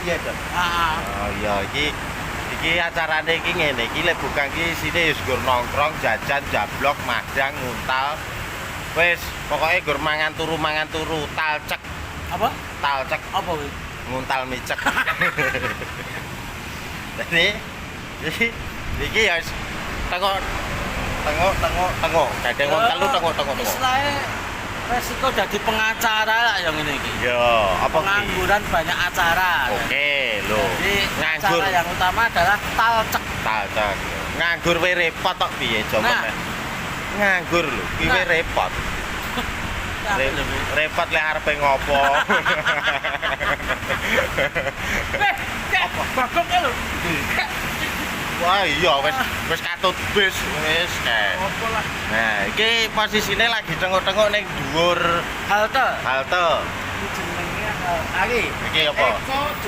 piye, Dok? Heeh. Oh iya, iki acarane iki ngene, iki lek bukan iki sine wis gur nongkrong, jajan, jablok, madang, nguntal. Wis, pokoke gur mangan turu, talcek, Apa? talcek, Apa kuwi? nguntal micek. Jadi iki ya wis tengok. Kadang wong telu tengok. Istilahnya resiko jadi pengacara lah yang ini iki. Ya, apa ki? Pengangguran banyak acara. Oke, lho. Jadi Nganggur acara yang utama adalah talcek. talcek. Nganggur we repot tok piye Nah. jomone? Nganggur lho, ki we Nah. repot. Ya, Repot lek arepe ngopo. apa? Bagong ya lho. Wah iya wis katut bis wis kae. Apa lah? Nah, iki posisine lagi tengok-tengok ning dhuwur Halte. halte. Ini jenenge Ari. Iki apa? Eko